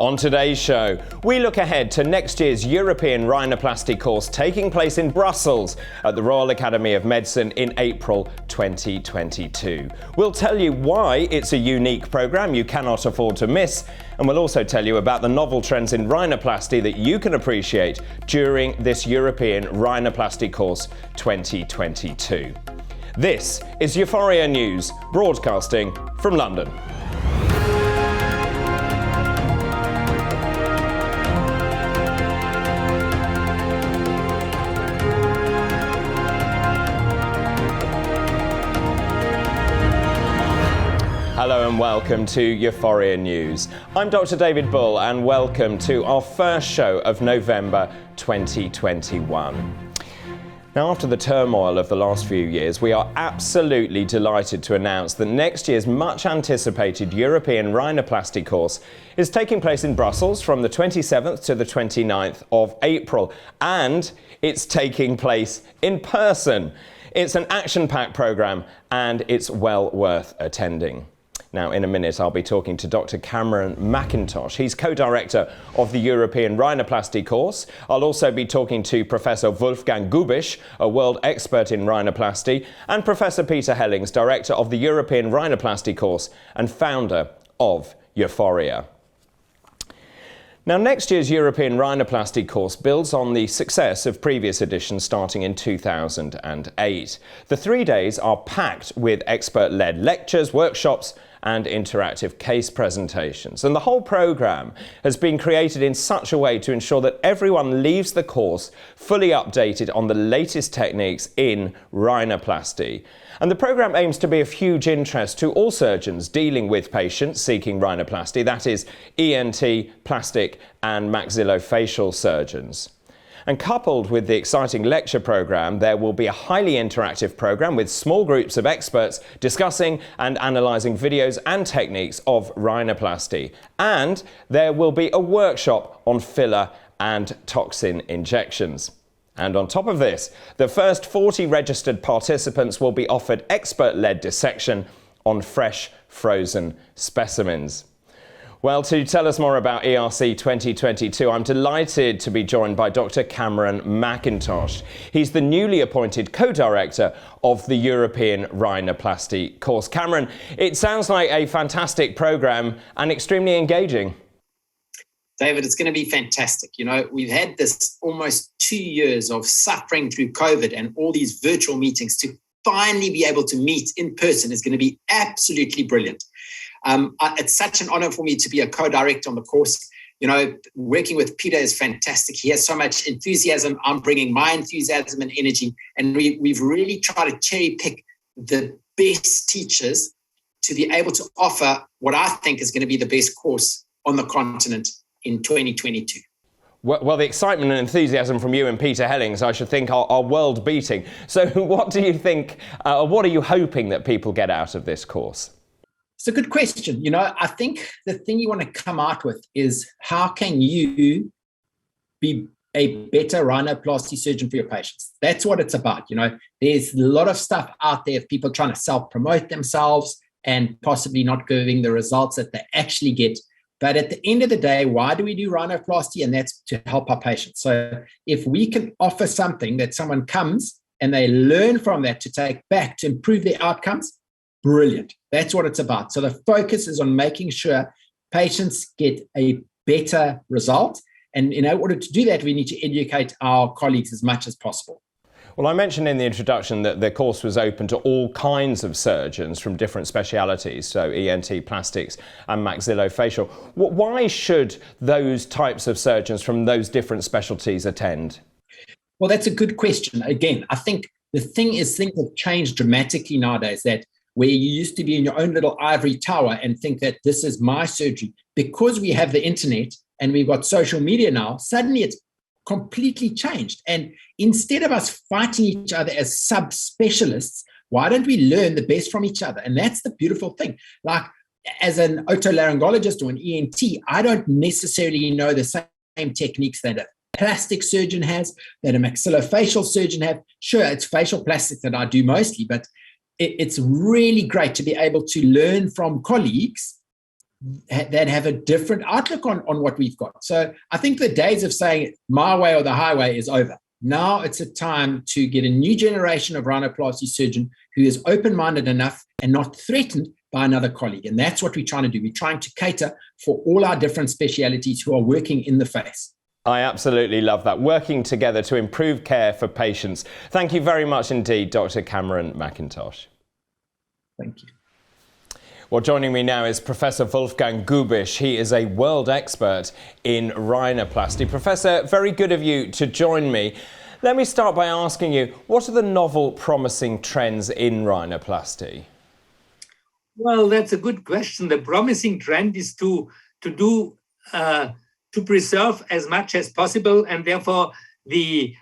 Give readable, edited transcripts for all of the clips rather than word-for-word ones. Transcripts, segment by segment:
On today's show, we look ahead to next year's European Rhinoplasty Course taking place in Brussels at the Royal Academy of Medicine in April 2022. We'll tell you why it's a unique programme you cannot afford to miss, and we'll also tell you about the novel trends in rhinoplasty that you can appreciate during this European Rhinoplasty Course 2022. This is EUFOREA News, broadcasting from London. Hello and welcome to EUFOREA News. I'm Dr. David Bull and welcome to our first show of November 2021. Now, after the turmoil of the last few years, we are absolutely delighted to announce that next year's much anticipated European Rhinoplasty Course is taking place in Brussels from the 27th to the 29th of April, and it's taking place in person. It's an action-packed programme and it's well worth attending. Now, in a minute, I'll be talking to Dr. Cameron McIntosh. He's co-director of the European Rhinoplasty Course. I'll also be talking to Professor Wolfgang Gubisch, a world expert in rhinoplasty, and Professor Peter Hellings, director of the European Rhinoplasty Course and founder of EUFOREA. Now, next year's European Rhinoplasty Course builds on the success of previous editions starting in 2008. The 3 days are packed with expert-led lectures, workshops, and interactive case presentations. And the whole programme has been created in such a way to ensure that everyone leaves the course fully updated on the latest techniques in rhinoplasty. And the programme aims to be of huge interest to all surgeons dealing with patients seeking rhinoplasty, that is ENT, plastic and maxillofacial surgeons. And coupled with the exciting lecture programme, there will be a highly interactive programme with small groups of experts discussing and analysing videos and techniques of rhinoplasty. And there will be a workshop on filler and toxin injections. And on top of this, the first 40 registered participants will be offered expert-led dissection on fresh, frozen specimens. Well, to tell us more about ERC 2022, I'm delighted to be joined by Dr. Cameron McIntosh. He's the newly appointed co-director of the European Rhinoplasty Course. Cameron, it sounds like a fantastic programme and extremely engaging. David, it's going to be fantastic. You know, we've had this almost 2 years of suffering through COVID and all these virtual meetings. To finally be able to meet in person is going to be absolutely brilliant. It's such an honor for me to be a co-director on the course. You know, working with Peter is fantastic. He has so much enthusiasm. I'm bringing my enthusiasm and energy. And we've really tried to cherry pick the best teachers to be able to offer what I think is going to be the best course on the continent in 2022. Well, the excitement and enthusiasm from you and Peter Hellings, I should think, are world-beating. So what do you think, what are you hoping that people get out of this course? It's a good question. You know, I think the thing you want to come out with is how can you be a better rhinoplasty surgeon for your patients? That's what it's about. You know, there's a lot of stuff out there of people trying to self-promote themselves and possibly not giving the results that they actually get. But at the end of the day, why do we do rhinoplasty? And that's to help our patients. So if we can offer something that someone comes and they learn from that to take back to improve their outcomes, brilliant. That's what it's about. So the focus is on making sure patients get a better result. And in order to do that, we need to educate our colleagues as much as possible. Well, I mentioned in the introduction that the course was open to all kinds of surgeons from different specialities, so ENT, plastics and maxillofacial. Why should those types of surgeons from those different specialties attend? Well, that's a good question. Again, I think the thing is things have changed dramatically nowadays, that where you used to be in your own little ivory tower and think that this is my surgery. Because we have the internet and we've got social media now, suddenly it's completely changed. And instead of us fighting each other as subspecialists, why don't we learn the best from each other? And that's the beautiful thing. Like, as an otolaryngologist or an ENT, I don't necessarily know the same techniques that a plastic surgeon has, that a maxillofacial surgeon have. Sure, it's facial plastics that I do mostly, but it's really great to be able to learn from colleagues that have a different outlook on what we've got. So I think the days of saying my way or the highway is over. Now it's a time to get a new generation of rhinoplasty surgeon who is open-minded enough and not threatened by another colleague. And that's what we're trying to do. We're trying to cater for all our different specialities who are working in the face. I absolutely love that, working together to improve care for patients. Thank you very much indeed, Dr. Cameron McIntosh. Thank you. Well, joining me now is Professor Wolfgang Gubisch. He is a world expert in rhinoplasty. Professor, very good of you to join me. Let me start by asking you, what are the novel, promising trends in rhinoplasty? Well, that's a good question. The promising trend is to preserve as much as possible, and therefore the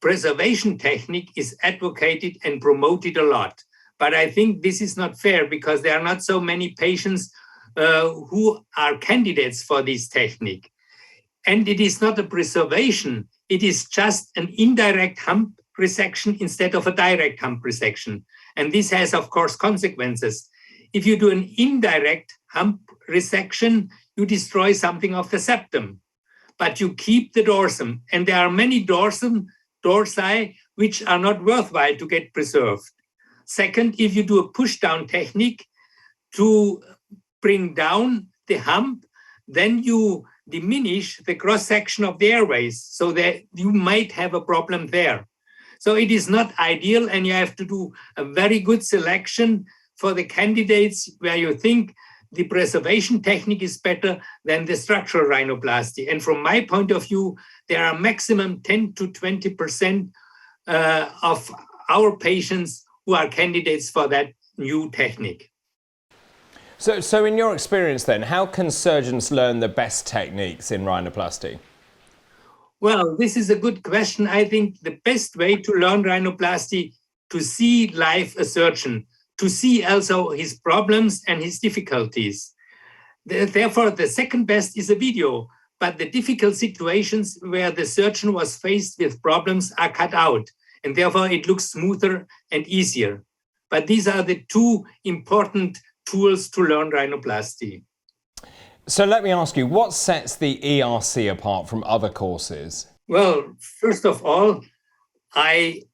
preservation technique is advocated and promoted a lot. But I think this is not fair because there are not so many patients who are candidates for this technique. And it is not a preservation. It is just an indirect hump resection instead of a direct hump resection. And this has, of course, consequences. If you do an indirect hump resection, you destroy something of the septum, but you keep the dorsum. And there are many dorsi which are not worthwhile to get preserved. Second, if you do a push-down technique to bring down the hump, then you diminish the cross-section of the airways, so that you might have a problem there. So it is not ideal, and you have to do a very good selection for the candidates where you think the preservation technique is better than the structural rhinoplasty. And from my point of view, there are maximum 10 to 20% of our patients who are candidates for that new technique. So in your experience then, how can surgeons learn the best techniques in rhinoplasty? Well, this is a good question. I think the best way to learn rhinoplasty, to see live a surgeon, to see also his problems and his difficulties. Therefore, the second best is a video, but the difficult situations where the surgeon was faced with problems are cut out, and therefore it looks smoother and easier. But these are the two important tools to learn rhinoplasty. So let me ask you, what sets the ERC apart from other courses? Well, first of all, I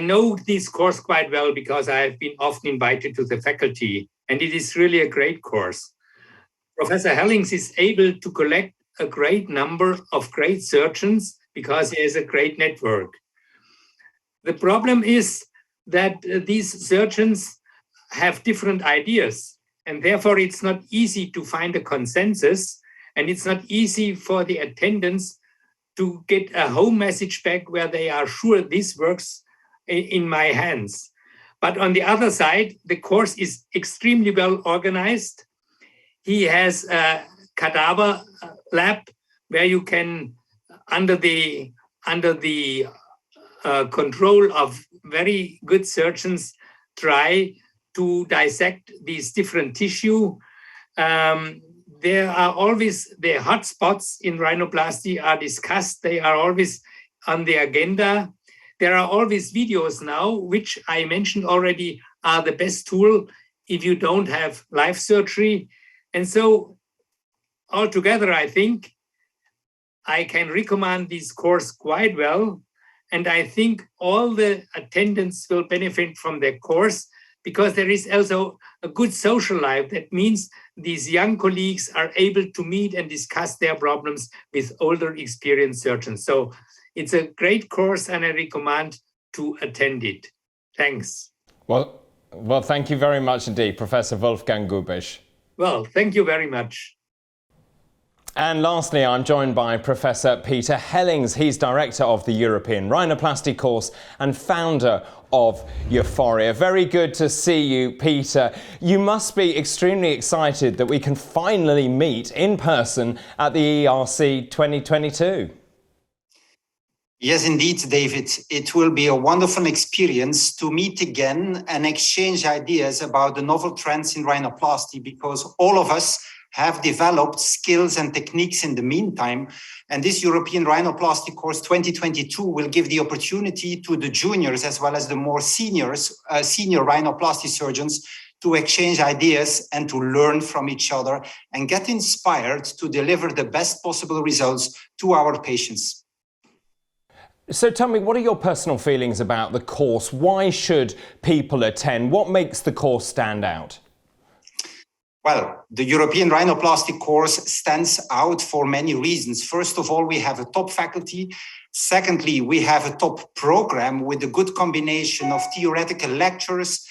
know this course quite well because I have been often invited to the faculty, and it is really a great course. Professor Hellings is able to collect a great number of great surgeons because he has a great network. The problem is that these surgeons have different ideas, and therefore it's not easy to find a consensus, and it's not easy for the attendants to get a home message back where they are sure this works in my hands. But on the other side, the course is extremely well organized. He has a cadaver lab where you can, under the control of very good surgeons, try to dissect these different tissue. There are always the hot spots in rhinoplasty are discussed. They are always on the agenda. There are always videos now, which I mentioned already are the best tool if you don't have live surgery. And so altogether, I think I can recommend this course quite well. And I think all the attendants will benefit from the course because there is also a good social life. That means these young colleagues are able to meet and discuss their problems with older experienced surgeons. So it's a great course and I recommend to attend it. Thanks. Well, thank you very much indeed, Professor Wolfgang Gubisch. Well, thank you very much. And lastly, I'm joined by Professor Peter Hellings. He's director of the European Rhinoplasty Course and founder of EUFOREA. Very good to see you, Peter. You must be extremely excited that we can finally meet in person at the ERC 2022. Yes, indeed, David. It will be a wonderful experience to meet again and exchange ideas about the novel trends in rhinoplasty, because all of us have developed skills and techniques in the meantime. And this European Rhinoplasty Course 2022 will give the opportunity to the juniors as well as the more senior rhinoplasty surgeons to exchange ideas and to learn from each other and get inspired to deliver the best possible results to our patients. So tell me, what are your personal feelings about the course? Why should people attend? What makes the course stand out? Well, the European Rhinoplasty Course stands out for many reasons. First of all, we have a top faculty. Secondly, we have a top program with a good combination of theoretical lectures,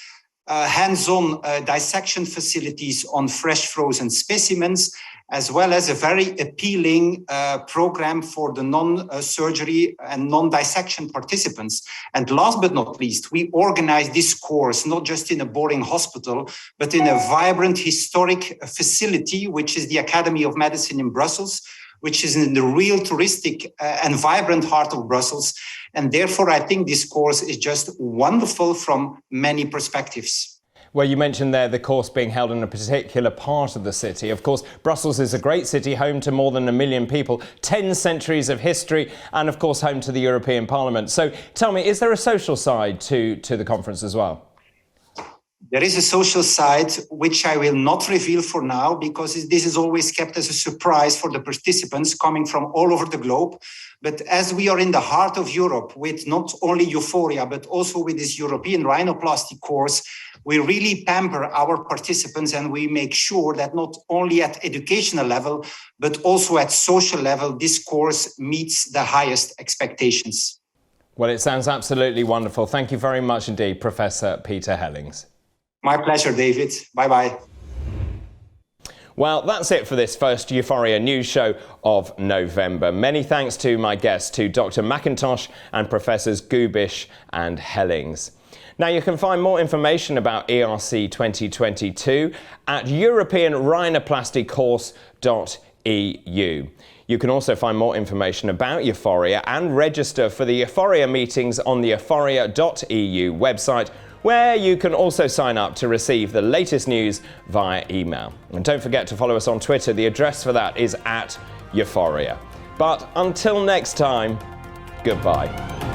hands-on dissection facilities on fresh frozen specimens, as well as a very appealing program for the non-surgery and non-dissection participants. And last but not least, we organize this course not just in a boring hospital, but in a vibrant historic facility, which is the Academy of Medicine in Brussels, which is in the real touristic and vibrant heart of Brussels. And therefore, I think this course is just wonderful from many perspectives. Well, you mentioned there the course being held in a particular part of the city. Of course, Brussels is a great city, home to more than 1 million people, 10 centuries of history, and of course home to the European Parliament. So tell me, is there a social side to the conference as well? There is a social side, which I will not reveal for now, because this is always kept as a surprise for the participants coming from all over the globe. But as we are in the heart of Europe with not only EUFOREA, but also with this European Rhinoplasty course, we really pamper our participants and we make sure that not only at educational level, but also at social level, this course meets the highest expectations. Well, it sounds absolutely wonderful. Thank you very much indeed, Professor Peter Hellings. My pleasure, David. Bye-bye. Well, that's it for this first EUFOREA news show of November. Many thanks to my guests, to Dr. McIntosh and Professors Gubisch and Hellings. Now, you can find more information about ERC 2022 at European Rhinoplasty Course.eu. You can also find more information about EUFOREA and register for the EUFOREA meetings on the EUFOREA.eu website, where you can also sign up to receive the latest news via email. And don't forget to follow us on Twitter. The address for that is @EUFOREA. But until next time, goodbye.